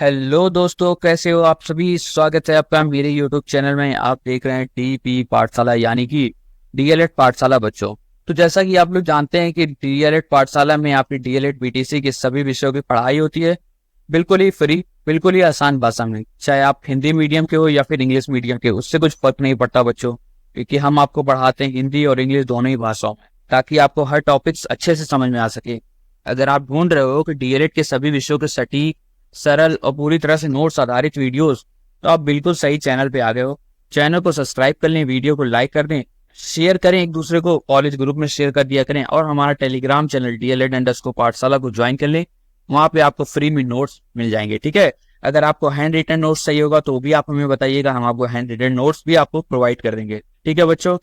Hello दोस्तों, कैसे हो आप सभी। स्वागत है आपका मेरे यूट्यूब चैनल में। आप देख रहे हैं टीपी पाठशाला यानी कि डीएलएड पाठशाला बच्चों। तो जैसा कि आप लोग जानते हैं कि डीएलएड पाठशाला में आपकी डीएलएड बीटीसी के सभी विषयों की पढ़ाई होती है, बिल्कुल ही फ्री, बिल्कुल ही आसान भाषा में। चाहे आप हिंदी मीडियम के हो या फिर इंग्लिश मीडियम के, उससे कुछ फर्क नहीं पड़ता बच्चों, क्योंकि हम आपको पढ़ाते हैं हिंदी और इंग्लिश दोनों ही भाषाओं में, ताकि आपको हर टॉपिक्स अच्छे से समझ में आ सके। अगर आप ढूंढ रहे हो कि डीएलएड के सभी विषयों के सटीक, सरल और पूरी तरह से नोट्स आधारित वीडियोस, तो आप बिल्कुल सही चैनल पे आ गए हो। चैनल को सब्सक्राइब कर लें, वीडियो को लाइक कर दें, शेयर करें, एक दूसरे को कॉलेज ग्रुप में शेयर कर दिया करें, और हमारा टेलीग्राम चैनल DLED_ पाठशाला को ज्वाइन कर लें। वहां पे आपको फ्री में नोट्स मिल जाएंगे, ठीक है। अगर आपको हैंड रिटन नोट्स चाहिए होगा तो भी आप हमें बताइएगा, हम आपको हैंड रिटन नोट्स भी आपको प्रोवाइड कर देंगे, ठीक है बच्चों।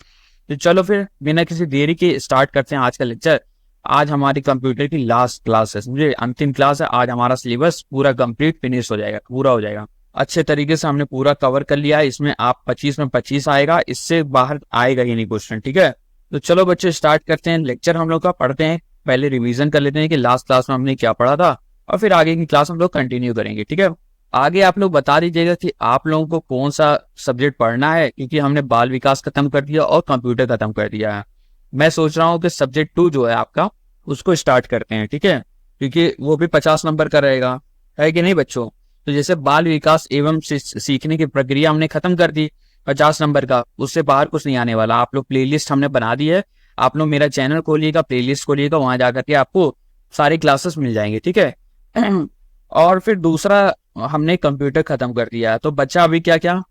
तो चलो फिर बिना किसी देरी के स्टार्ट करते हैं आज का लेक्चर। आज हमारी कंप्यूटर की लास्ट क्लास है, समझे, अंतिम क्लास है। आज हमारा सिलेबस पूरा कंप्लीट फिनिश हो जाएगा, पूरा हो जाएगा अच्छे तरीके से। हमने पूरा कवर कर लिया है। इसमें आप 25 में 25 आएगा, इससे बाहर आएगा ही नहीं क्वेश्चन, ठीक है। तो चलो बच्चे स्टार्ट करते हैं लेक्चर हम लोग का, पढ़ते हैं। पहले रिवीजन कर लेते हैं कि लास्ट क्लास में हमने क्या पढ़ा था, और फिर आगे की क्लास हम लोग कंटिन्यू करेंगे, ठीक है। आगे आप लोग बता दीजिएगा कि आप लोगों को कौन सा सब्जेक्ट पढ़ना है, क्योंकि हमने बाल विकास खत्म कर दिया और कंप्यूटर खत्म कर दिया है। मैं सोच रहा हूँ कि सब्जेक्ट 2 जो है आपका, उसको स्टार्ट करते हैं, ठीक है, क्योंकि वो भी 50 नंबर का रहेगा, है कि नहीं बच्चों। तो जैसे बाल विकास एवं सीखने की प्रक्रिया हमने खत्म कर दी 50 नंबर का, उससे बाहर कुछ नहीं आने वाला। आप लोग प्लेलिस्ट हमने बना दी है, आप लोग मेरा चैनल खोलिएगा, प्लेलिस्ट खोलिएगा, वहां जाकर के आपको सारी क्लासेस मिल जाएंगे, ठीक है। और फिर दूसरा, हमने कंप्यूटर खत्म कर दिया है, तो बच्चा अभी क्या क्या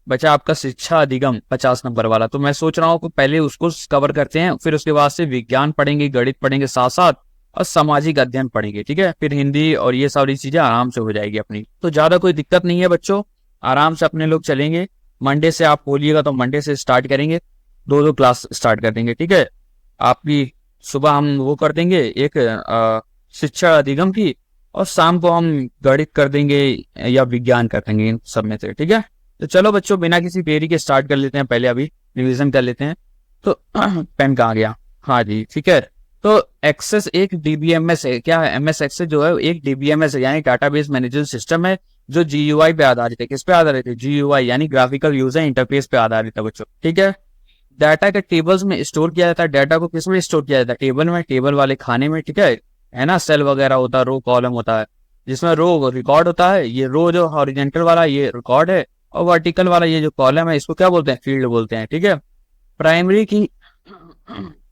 बचा आपका शिक्षा अधिगम 50 नंबर वाला। तो मैं सोच रहा हूँ कि पहले उसको कवर करते हैं, फिर उसके बाद से विज्ञान पढ़ेंगे, गणित पढ़ेंगे साथ साथ, और सामाजिक अध्ययन पढ़ेंगे, ठीक है। फिर हिंदी और ये सारी चीजें आराम से हो जाएगी अपनी। तो ज्यादा कोई दिक्कत नहीं है बच्चों, आराम से अपने लोग चलेंगे। मंडे से आप बोलिएगा तो मंडे से स्टार्ट करेंगे, 2-2 क्लास स्टार्ट कर देंगे, ठीक है। आपकी सुबह हम वो कर देंगे एक शिक्षा अधिगम की, और शाम को हम गणित कर देंगे या विज्ञान कर देंगे, इन सब में से, ठीक है। तो चलो बच्चों बिना किसी देरी के स्टार्ट कर लेते हैं। पहले अभी रिवीजन कर लेते हैं। तो पेन कहाँ गया, हाँ जी, ठीक है। तो एक्सेस एक डीबीएमएस है। क्या है MS एक्सेस? जो है एक डीबीएमएस है, यानी डाटाबेस मैनेजमेंट सिस्टम है, जो GUI पे आधारित है। किस पे आधारित है? GUI यानी ग्राफिकल यूजर इंटरफेस पे आधारित है बच्चों, ठीक है। डाटा के टेबल्स में स्टोर किया जाता है। डाटा को किस में स्टोर किया जाता है? टेबल में, टेबल वाले खाने में, ठीक है ना। सेल वगैरह होता है, रो कॉलम होता है, जिसमें रो रिकॉर्ड होता है। ये रो जो हॉरिजेंटल वाला ये रिकॉर्ड है, और वर्टिकल वाला ये जो कॉलम है, इसको क्या बोलते हैं? फील्ड बोलते हैं, ठीक है। प्राइमरी की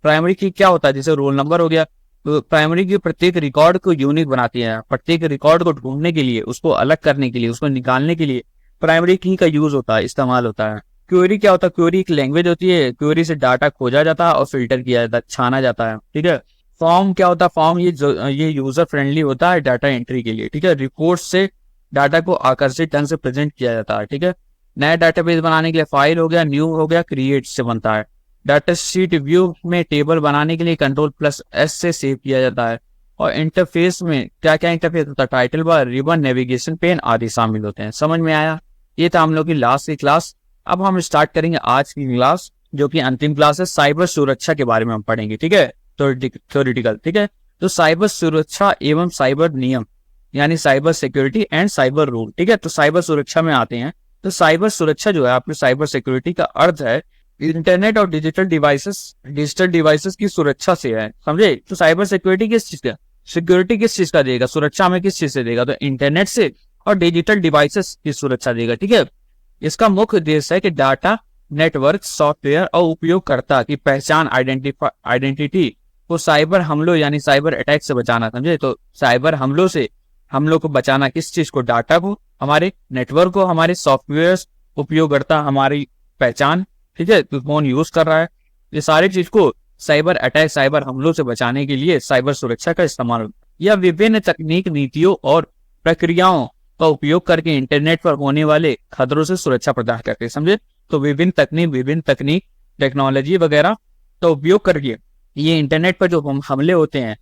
प्राइमरी की क्या होता है? जैसे रोल नंबर हो गया, तो प्राइमरी की प्रत्येक रिकॉर्ड को यूनिक बनाती है। प्रत्येक रिकॉर्ड को ढूंढने के लिए, उसको अलग करने के लिए, उसको निकालने के लिए प्राइमरी की का यूज होता है, इस्तेमाल होता है। क्वेरी क्या होता है? क्वेरी एक लैंग्वेज होती है। क्वेरी से डाटा खोजा जाता है और फिल्टर किया जाता है, छाना जाता है, ठीक है। फॉर्म क्या होता है? फॉर्म ये यूजर फ्रेंडली होता है डाटा एंट्री के लिए, ठीक है। रिपोर्ट से डाटा को आकर्षित ढंग से प्रेजेंट किया जाता है, ठीक है। नया डाटाबेस बनाने के लिए फाइल हो गया, न्यू हो गया, क्रिएट से बनता है। डाटा शीट व्यू में टेबल बनाने के लिए Ctrl+S से सेव किया जाता है। और इंटरफेस में क्या क्या इंटरफेस होता है? Title bar, ribbon, navigation pane आदि शामिल होते हैं। समझ में आया? ये था हम लोग की लास्ट की क्लास। अब हम स्टार्ट करेंगे आज की क्लास, जो कि अंतिम क्लास है। साइबर सुरक्षा के बारे में हम पढ़ेंगे, ठीक है, थ्योरेटिकल, ठीक है। तो साइबर सुरक्षा एवं साइबर नियम, यानी cyber security and cyber rule, ठीक है। तो साइबर सुरक्षा में आते हैं। तो साइबर सुरक्षा जो है आपकी साइबर सिक्योरिटी का अर्थ है इंटरनेट और डिजिटल डिवाइसेस की सुरक्षा से है, समझे। तो साइबर सिक्योरिटी किस चीज का, सिक्योरिटी किस चीज का देगा, सुरक्षा में किस चीज से देगा? तो इंटरनेट से और डिजिटल डिवाइसेस की सुरक्षा देगा, ठीक है। इसका मुख्य उद्देश्य है कि डाटा, नेटवर्क, सॉफ्टवेयर और उपयोगकर्ता की पहचान, आइडेंटिटी को साइबर हमलों यानी साइबर अटैक से बचाना, समझे। तो साइबर हमलों से हम लोग को बचाना, किस चीज को? डाटा को, हमारे नेटवर्क को, हमारे सॉफ्टवेयर, उपयोगकर्ता, हमारी पहचान, ठीक है, तो कौन यूज कर रहा है, ये सारी चीज को साइबर अटैक, साइबर हमलों से बचाने के लिए साइबर सुरक्षा का इस्तेमाल। यह विभिन्न तकनीक, नीतियों और प्रक्रियाओं का उपयोग करके इंटरनेट पर होने वाले खतरों से सुरक्षा प्रदान करते हैं, समझे। तो विभिन्न तकनीक, टेक्नोलॉजी वगैरह का उपयोग करके ये इंटरनेट पर जो हमले होते हैं,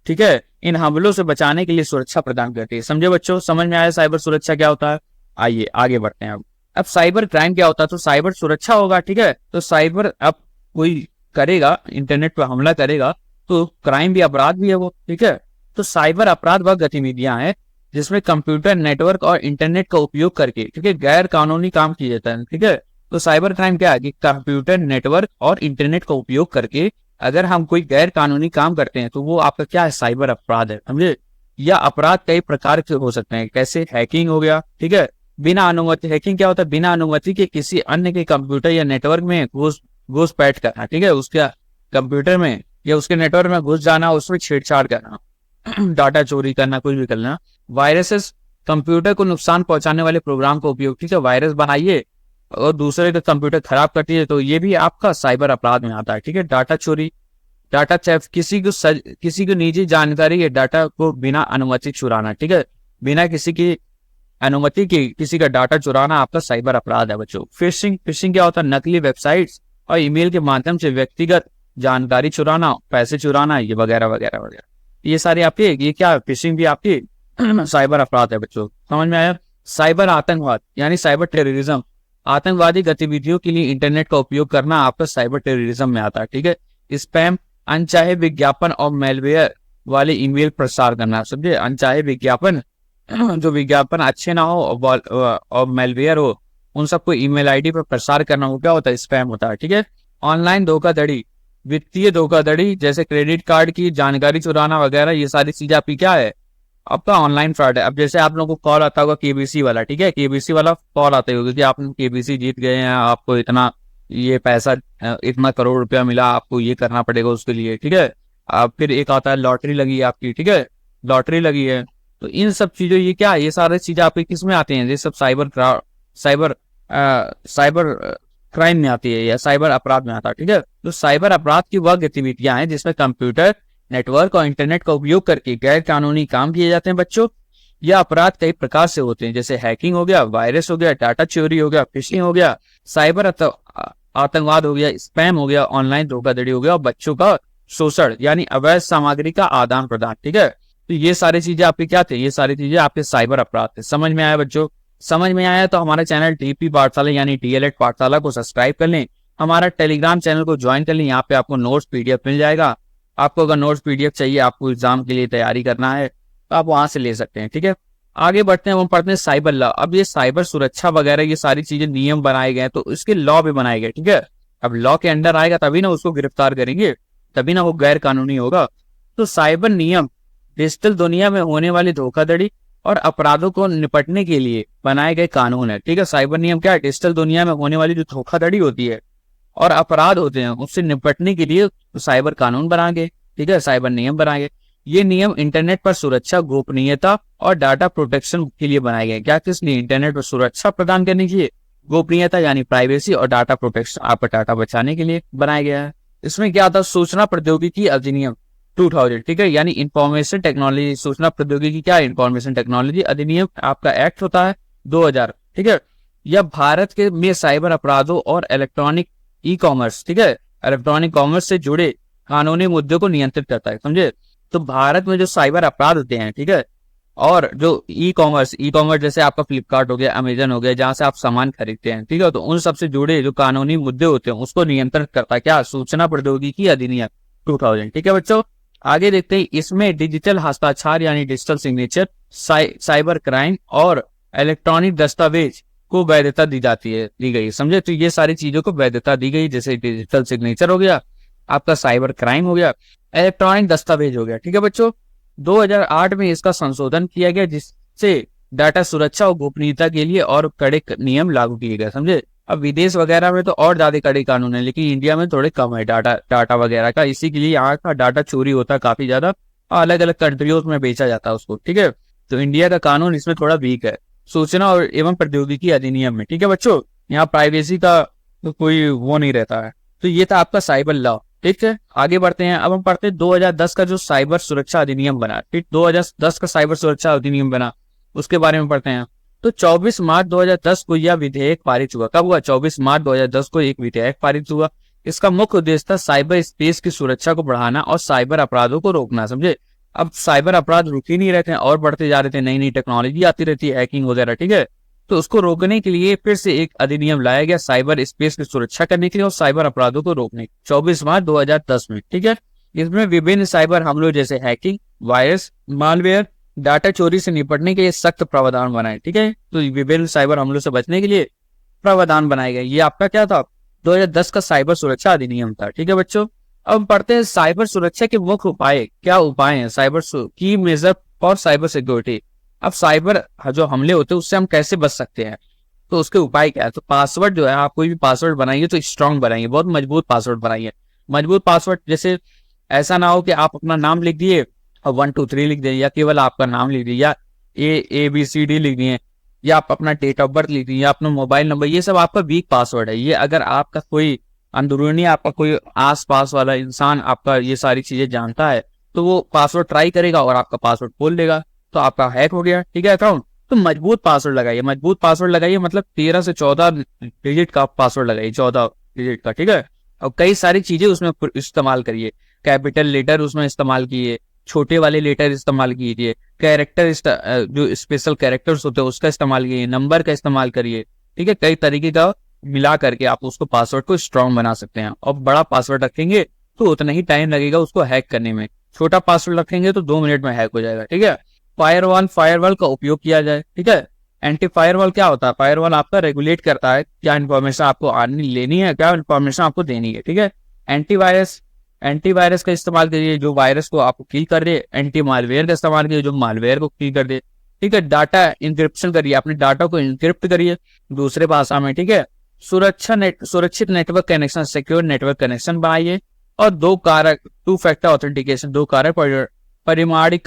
ठीक है, इन हमलों से बचाने के लिए सुरक्षा प्रदान करती है, समझे बच्चों। समझ में आया साइबर सुरक्षा क्या होता है? आइए आगे बढ़ते हैं। अब साइबर क्राइम क्या होता है? तो साइबर सुरक्षा होगा, ठीक है। तो साइबर, अब कोई करेगा, इंटरनेट पर हमला करेगा, तो क्राइम भी, अपराध भी है वो, ठीक है। तो साइबर अपराध वह गतिविधियां हैं जिसमें कंप्यूटर नेटवर्क और इंटरनेट का उपयोग करके, ठीक है, गैर कानूनी काम किया जाता है। ठीक है, तो साइबर क्राइम क्या है कि कंप्यूटर नेटवर्क और इंटरनेट का उपयोग करके अगर हम कोई गैर कानूनी काम करते हैं तो वो आपका क्या है, साइबर अपराध है, समझे। या अपराध कई प्रकार के हो सकते हैं, कैसे हैकिंग हो गया, ठीक है, बिना अनुमति। हैकिंग क्या होता है, बिना अनुमति के किसी अन्य के कंप्यूटर या नेटवर्क में घुसपैठ करना, ठीक है, उसके कंप्यूटर में या उसके नेटवर्क में घुस जाना, उसमें छेड़छाड़ करना, डाटा चोरी करना, कुछ भी करना। वायरसेस, कंप्यूटर को नुकसान पहुंचाने वाले प्रोग्राम का उपयोग, ठीक है, वायरस बनाइए और दूसरे का कंप्यूटर खराब करती है तो ये भी आपका साइबर अपराध में आता है। ठीक है, डाटा चोरी, डाटा थेफ्ट, किसी को निजी जानकारी या डाटा को बिना अनुमति चुराना, ठीक है, बिना किसी की अनुमति के किसी का डाटा चुराना आपका साइबर अपराध है बच्चों। फिशिंग, फिशिंग क्या होता है, नकली वेबसाइट्स और ईमेल के माध्यम से व्यक्तिगत जानकारी चुराना, पैसे चुराना, ये वगैरह वगैरह वगैरह, ये सारी आपकी, ये क्या, फिशिंग भी आपकी साइबर अपराध है बच्चों। समझ में आया। साइबर आतंकवाद यानी साइबर टेररिज्म, आतंकवादी गतिविधियों के लिए इंटरनेट का उपयोग करना आपका साइबर टेररिज्म में आता है। ठीक है, स्पैम, अनचाहे विज्ञापन और मेलवेयर वाले ईमेल प्रसार करना, समझे, अनचाहे विज्ञापन, जो विज्ञापन अच्छे ना हो और मेलवेयर हो, उन सबको ईमेल आईडी पर प्रसार करना, वो क्या होता है, स्पैम होता है। ठीक है, ऑनलाइन धोखाधड़ी, वित्तीय धोखाधड़ी जैसे क्रेडिट कार्ड की जानकारी चुराना वगैरह, ये सारी चीजें आपकी क्या है, आपका ऑनलाइन फ्रॉड है। अब जैसे आप लोगों को कॉल आता होगा केबीसी वाला, ठीक है, केबीसी वाला कॉल आते होगा कि आप केबीसी जीत गए हैं, आपको इतना ये पैसा, इतना करोड़ रुपया मिला, आपको ये करना पड़ेगा उसके लिए। ठीक है, अब फिर एक आता है लॉटरी लगी है आपकी, ठीक है, लॉटरी लगी है। तो इन सब चीजों, ये क्या, ये सारी चीजें आपकी किस में आती हैं, ये सब साइबर क्राइम में आती है या साइबर अपराध में आता है। ठीक है, तो साइबर अपराध की वह गतिविधियां हैं जिसमें कंप्यूटर नेटवर्क और इंटरनेट का उपयोग करके गैर कानूनी काम किए जाते हैं बच्चों। यह अपराध कई प्रकार से होते हैं, जैसे हैकिंग हो गया, वायरस हो गया, डाटा चोरी हो गया, फिशिंग हो गया, साइबर आतंकवाद हो गया, स्पैम हो गया, ऑनलाइन धोखाधड़ी हो गया और बच्चों का शोषण यानी अवैध सामग्री का आदान प्रदान। ठीक है, तो ये सारी चीजें आपके क्या थे, ये सारी चीजें आपके साइबर अपराध थे। समझ में आया बच्चों? समझ में आया तो हमारे चैनल डीपी पाठशाला यानी डीएलएड पाठशाला को सब्सक्राइब कर लें, हमारा टेलीग्राम चैनल को ज्वाइन कर लें, यहाँ पे आपको नोट्स पीडीएफ मिल जाएगा। आपको अगर नोट्स पीडीएफ चाहिए, आपको एग्जाम के लिए तैयारी करना है तो आप वहां से ले सकते हैं। ठीक है, आगे बढ़ते हैं, हम पढ़ते हैं साइबर लॉ। अब ये साइबर सुरक्षा वगैरह ये सारी चीजें नियम बनाए गए तो इसके लॉ भी बनाए गए। ठीक है, अब लॉ के अंडर आएगा तभी ना उसको गिरफ्तार करेंगे, तभी ना वो गैर कानूनी होगा। तो साइबर नियम डिजिटल दुनिया में होने वाली धोखाधड़ी और अपराधों को निपटने के लिए बनाए गए कानून है। ठीक है, साइबर नियम क्या है, डिजिटल दुनिया में होने वाली जो धोखाधड़ी होती है और अपराध होते हैं उससे निपटने के लिए साइबर कानून बनाएंगे। ठीक है, साइबर नियम बनाएंगे। ये नियम इंटरनेट पर सुरक्षा, गोपनीयता और डाटा प्रोटेक्शन के लिए बनाए गए। क्या, किस लिए, इंटरनेट पर सुरक्षा प्रदान करने के लिए, गोपनीयता यानी प्राइवेसी और डाटा प्रोटेक्शन, आपका डाटा बचाने के लिए बनाया गया है। इसमें क्या था, सूचना प्रौद्योगिकी अधिनियम 2000, ठीक है, यानी इंफॉर्मेशन टेक्नोलॉजी, सूचना प्रौद्योगिकी क्या है, इंफॉर्मेशन टेक्नोलॉजी अधिनियम आपका एक्ट होता है 2000। ठीक है, यह भारत के में साइबर अपराधों और इलेक्ट्रॉनिक ई कॉमर्स, ठीक है, इलेक्ट्रॉनिक कॉमर्स से जुड़े कानूनी मुद्दों को नियंत्रित करता है। समझे, तो भारत में जो साइबर अपराध होते हैं, ठीक है, और जो ई कॉमर्स जैसे आपका फ्लिपकार्ट हो गया, अमेजन हो गया, जहां से आप सामान खरीदते हैं, ठीक है, तो उन सबसे जुड़े जो कानूनी मुद्दे होते हैं उसको नियंत्रित करता है क्या, सूचना प्रौद्योगिकी अधिनियम 2000। ठीक है बच्चों, आगे देखते हैं, इसमें डिजिटल हस्ताक्षर यानी डिजिटल सिग्नेचर, साइबर क्राइम और इलेक्ट्रॉनिक दस्तावेज को वैधता दी गई। समझे, तो ये सारी चीजों को वैधता दी गई, जैसे डिजिटल सिग्नेचर हो गया, आपका साइबर क्राइम हो गया, इलेक्ट्रॉनिक दस्तावेज हो गया। ठीक है बच्चों, 2008 में इसका संशोधन किया गया जिससे डाटा सुरक्षा और गोपनीयता के लिए और कड़े नियम लागू किए गए। समझे, अब विदेश वगैरह में तो और ज्यादा कड़े कानून है, लेकिन इंडिया में थोड़े कम है डाटा वगैरह का, इसी के लिए यहाँ का डाटा चोरी होता है काफी ज्यादा, अलग अलग कंट्रियों में बेचा जाता है उसको। ठीक है, तो इंडिया का कानून इसमें थोड़ा वीक है, सूचना और एवं प्रौद्योगिकी अधिनियम में। ठीक है बच्चों, यहाँ प्राइवेसी का तो कोई वो नहीं रहता है। तो ये था आपका साइबर लॉ। ठीक है, आगे बढ़ते हैं, अब हम पढ़ते हैं 2010 का जो साइबर सुरक्षा अधिनियम बना। ठीक, 2010 का साइबर सुरक्षा अधिनियम बना, उसके बारे में पढ़ते हैं। तो 24 मार्च 2010 को यह विधेयक पारित हुआ। कब हुआ, 24 मार्च 2010 को एक विधेयक पारित हुआ। इसका मुख्य उद्देश्य था साइबर स्पेस की सुरक्षा को बढ़ाना और साइबर अपराधों को रोकना। समझे, अब साइबर अपराध रुक ही नहीं रहते हैं और बढ़ते जा रहे थे, नई नई टेक्नोलॉजी आती रहती है, हैकिंग वगैरह। ठीक है, तो उसको रोकने के लिए फिर से एक अधिनियम लाया गया साइबर स्पेस की सुरक्षा करने के लिए और साइबर अपराधों को रोकने, 24 मार्च 2010 में। ठीक है, इसमें विभिन्न साइबर हमलों जैसे हैकिंग, वायरस, मालवेयर डाटा चोरी से निपटने के लिए सख्त प्रावधान बनाए। ठीक है, तो विभिन्न साइबर हमलों से बचने के लिए प्रावधान बनाए गए। ये आपका क्या था, 2010 का साइबर सुरक्षा अधिनियम था। ठीक है बच्चों, अब हम पढ़ते हैं साइबर सुरक्षा के मुख्य उपाय। क्या उपाय हैं साइबर की मेजर फॉर साइबर सिक्योरिटी। अब साइबर जो हमले होते हैं उससे हम कैसे बच सकते हैं, तो उसके उपाय क्या है। तो पासवर्ड जो है, आप कोई भी पासवर्ड बनाइए तो स्ट्रांग बनाइए, बहुत मजबूत पासवर्ड बनाइए। मजबूत पासवर्ड जैसे ऐसा ना हो कि आप अपना नाम लिख दिए और 1 2 3 लिख दिए, या केवल आपका नाम लिख दिए, या ABCD लिख दिए, या आप अपना डेट ऑफ बर्थ लिख दिए, या अपना मोबाइल नंबर। ये सब आपका वीक पासवर्ड है। ये अगर आपका कोई अंदरूनी, आपका कोई आस पास वाला इंसान आपका ये सारी चीजें जानता है तो वो पासवर्ड ट्राई करेगा और आपका पासवर्ड खोल देगा, तो आपका हैक हो गया। ठीक है अकाउंट। तो मजबूत पासवर्ड लगाइए, मजबूत पासवर्ड लगाइए, मतलब 13 से 14 डिजिट का पासवर्ड लगाइए, 14 डिजिट का। ठीक है, और कई सारी चीजें उसमें इस्तेमाल करिए। कैपिटल लेटर उसमें इस्तेमाल किए, छोटे वाले लेटर इस्तेमाल कीजिए, कैरेक्टर जो स्पेशल कैरेक्टर्स होते हैं उसका इस्तेमाल कीजिए, नंबर का इस्तेमाल करिए। ठीक है, कई तरीके का मिला करके आप उसको पासवर्ड को स्ट्रांग बना सकते हैं। और बड़ा पासवर्ड रखेंगे तो उतना ही टाइम लगेगा उसको हैक करने में, छोटा पासवर्ड रखेंगे तो 2 मिनट में हैक हो जाएगा। ठीक है, फायरवॉल का उपयोग किया जाए। ठीक है, एंटी फायरवॉल क्या होता है, फायरवॉल आपका रेगुलेट करता है क्या इन्फॉर्मेशन आपको आनी लेनी है, क्या इन्फॉर्मेशन आपको देनी है। ठीक है, एंटीवायरस का इस्तेमाल करिए जो वायरस को आपको किल कर दे। एंटी मालवेयर का इस्तेमाल करिए जो मालवेयर को किल कर दे। ठीक है, डाटा इंक्रिप्शन करिए, अपने डाटा को इंक्रिप्ट करिए दूसरे भाषा में। ठीक है, सुरक्षित network connection, secure network connection बनाइए। और 2 फैक्टर ऑथेंटिकेशन, 2 कारक परिमाणिक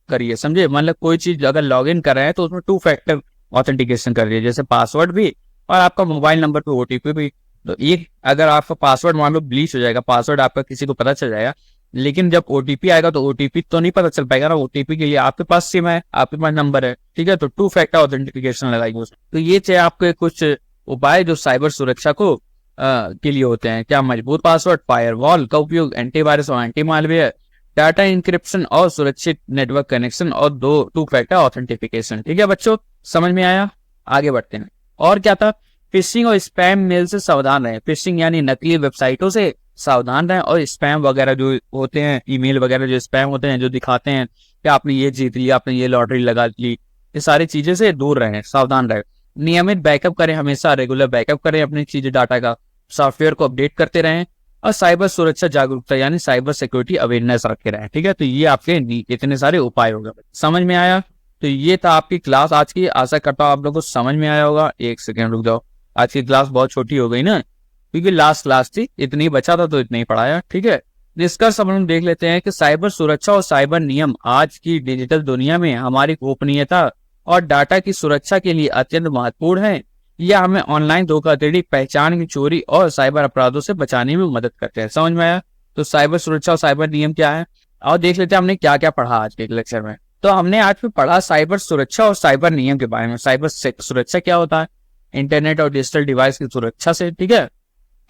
करिए। समझे, मतलब कोई चीज अगर लॉग इन कर रहे हैं तो उसमें 2 फैक्टर ऑथेंटिकेशन करिए, जैसे पासवर्ड भी और आपका मोबाइल नंबर पे OTP भी। तो एक अगर आपका पासवर्ड मान लो ब्लीच हो जाएगा, पासवर्ड आपका किसी को पता चल जाएगा, लेकिन जब OTP आएगा तो OTP तो नहीं पता चल पाएगा ना। OTP के लिए आपके पास सिम है, आपके पास नंबर है। ठीक है, तो 2 फैक्टर ऑथेंटिकेशन लगाइए उसमें। तो ये थे आपके कुछ उपाय जो साइबर सुरक्षा को के लिए होते हैं। क्या, मजबूत पासवर्ड, फायरवॉल का उपयोग, एंटीवायरस और एंटी मालवेयर, डाटा इंक्रिप्शन और सुरक्षित नेटवर्क कनेक्शन, और 2 फैक्टर ऑथेंटिफिकेशन। ठीक है बच्चों, समझ में आया। आगे बढ़ते हैं। और क्या था, फिशिंग और स्पैम मेल से सावधान रहें। फिशिंग यानी नकली वेबसाइटों से सावधान रहें, और स्पैम वगैरह जो होते हैं, ईमेल वगैरह जो स्पैम होते हैं, जो दिखाते हैं कि आपने ये जीत लिया, आपने ये लॉटरी लगा ली, ये सारी चीजें से दूर रहें, सावधान रहें। नियमित बैकअप करें, हमेशा रेगुलर बैकअप करें अपनी चीजें, डाटा का, सॉफ्टवेयर को अपडेट करते रहें, और साइबर सुरक्षा जागरूकता यानी साइबर सिक्योरिटी अवेयरनेस रखे रहें। ठीक है, तो ये आपके इतने सारे उपाय होगा। समझ में आया। तो ये था आपकी क्लास आज की। आशा करता हूँ आप लोगों को समझ में आया होगा। एक सेकेंड रुक जाओ, आज की क्लास बहुत छोटी हो गई ना, क्योंकि लास्ट क्लास थी, इतनी बचा था तो इतना ही पढ़ाया। ठीक है, निष्कर्ष हम देख लेते हैं कि साइबर सुरक्षा और साइबर नियम आज की डिजिटल दुनिया में हमारी गोपनीयता और डाटा की सुरक्षा के लिए अत्यंत महत्वपूर्ण है। यह हमें ऑनलाइन धोखाधड़ी, पहचान की चोरी और साइबर अपराधों से बचाने में मदद करते हैं। समझ में आया। तो साइबर सुरक्षा और साइबर नियम क्या है, और देख लेते हैं हमने क्या क्या पढ़ा आज के लेक्चर में। तो हमने आज में पढ़ा साइबर सुरक्षा और साइबर नियम के बारे में। साइबर सुरक्षा क्या होता है, इंटरनेट और डिजिटल डिवाइस की सुरक्षा से। ठीक है,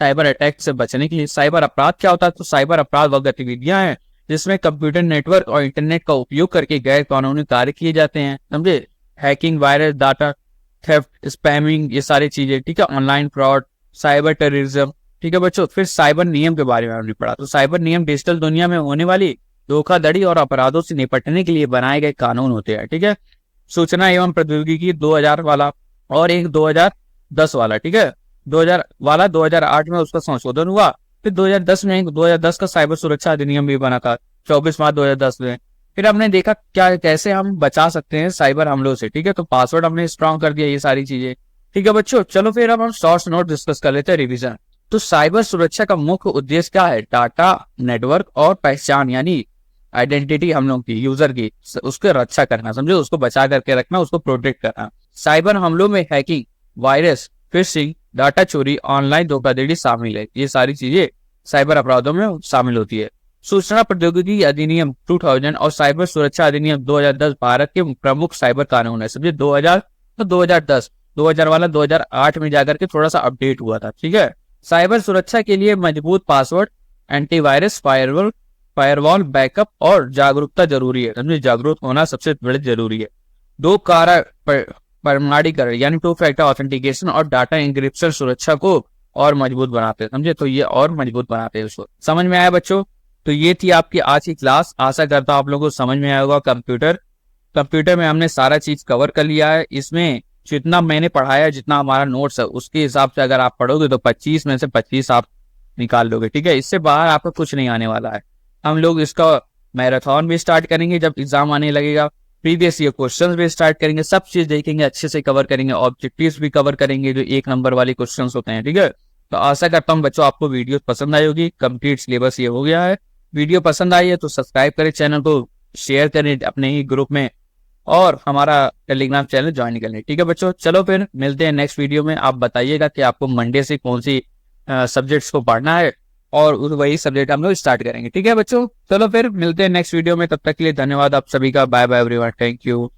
साइबर अटैक से बचने के लिए। साइबर अपराध क्या होता है, तो साइबर अपराध वह गतिविधियां हैं जिसमें कंप्यूटर नेटवर्क और इंटरनेट का उपयोग करके गैर कानूनी कार्य किए जाते हैं। समझे, hacking, virus, data theft, spamming, ये सारी चीजें। ठीक है, ऑनलाइन फ्रॉड, साइबर टेररिज्म। ठीक है बच्चों, फिर साइबर नियम के बारे में हमने पढ़ा। तो साइबर नियम डिजिटल दुनिया में होने वाली धोखाधड़ी और अपराधों से निपटने के लिए बनाए गए कानून होते हैं। ठीक है, सूचना एवं प्रौद्योगिकी 2000 वाला और एक 2010 वाला। ठीक है, 2000 वाला 2008 में उसका संशोधन हुआ। फिर 2010 में 2010 का साइबर सुरक्षा अधिनियम भी बना था 24 मार्च 2010 में। फिर हमने देखा क्या कैसे हम बचा सकते हैं साइबर हमलों से। ठीक है, तो पासवर्ड हमने स्ट्रॉन्ग कर दिया, ये सारी चीजें। ठीक है बच्चों, चलो फिर अब हम शॉर्ट्स नोट डिस्कस कर लेते हैं, रिवीजन। तो साइबर सुरक्षा का मुख्य उद्देश्य क्या है, डाटा, नेटवर्क और पहचान यानी आइडेंटिटी हम लोग की, यूजर की, उसकी रक्षा करना। समझे, उसको बचा करके रखना, उसको प्रोटेक्ट करना। साइबर हमलों में हैकिंग, वायरस, फिशिंग, डाटा चोरी, ऑनलाइन धोखाधड़ी शामिल है। ये सारी चीजें साइबर अपराधों में शामिल होती है। सूचना प्रौद्योगिकी अधिनियम 2000 और साइबर सुरक्षा अधिनियम 2010 भारत के प्रमुख साइबर कानून है। समझे, 2000 तो 2010, 2000 वाला 2008 में जाकर के थोड़ा सा अपडेट हुआ था। ठीक है, साइबर सुरक्षा के लिए मजबूत पासवर्ड, एंटीवायरस, फायरवॉल, बैकअप और जागरूकता जरूरी है। समझे, जागरूक होना सबसे बड़े जरूरी है। 2 कारक प्रमाणीकरण यानी 2 फैक्टर ऑथेंटिकेशन और डाटा इंक्रिप्शन सुरक्षा को और मजबूत बनाते हैं। समझे, तो ये और मजबूत बनाते हैं उसको। समझ में आया बच्चों। तो ये थी आपकी आज की क्लास। आशा करता हूं आप लोगों को समझ में आया होगा कंप्यूटर। कंप्यूटर में हमने सारा चीज कवर कर लिया है। इसमें जितना मैंने पढ़ाया, जितना हमारा नोट्स है, उसके हिसाब से अगर आप पढ़ोगे तो 25 में से 25 आप निकाल लोगे। ठीक है, इससे बाहर आपको कुछ नहीं आने वाला है। हम लोग इसका मैराथन भी स्टार्ट करेंगे जब एग्जाम आने लगेगा, प्रीवियस ईयर क्वेश्चंस भी स्टार्ट करेंगे, सब चीज देखेंगे, अच्छे से कवर करेंगे, ऑब्जेक्टिव्स भी कवर करेंगे जो 1 नंबर वाले क्वेश्चंस होते हैं। ठीक है, तो आशा करता हूँ बच्चों आपको वीडियो पसंद आई होगी। कंप्लीट सिलेबस ये हो गया है। वीडियो पसंद आई है तो सब्सक्राइब करें चैनल को, शेयर करें अपने ही ग्रुप में, और हमारा टेलीग्राम चैनल ज्वाइन कर लें। ठीक है बच्चों, चलो फिर मिलते हैं नेक्स्ट वीडियो में। आप बताइएगा कि आपको मंडे से कौन सी सब्जेक्ट्स को पढ़ना है, और वही सब्जेक्ट हम लोग स्टार्ट करेंगे। ठीक है बच्चों, चलो फिर मिलते हैं नेक्स्ट वीडियो में। तब तक के लिए धन्यवाद आप सभी का। Bye bye everyone, thank you.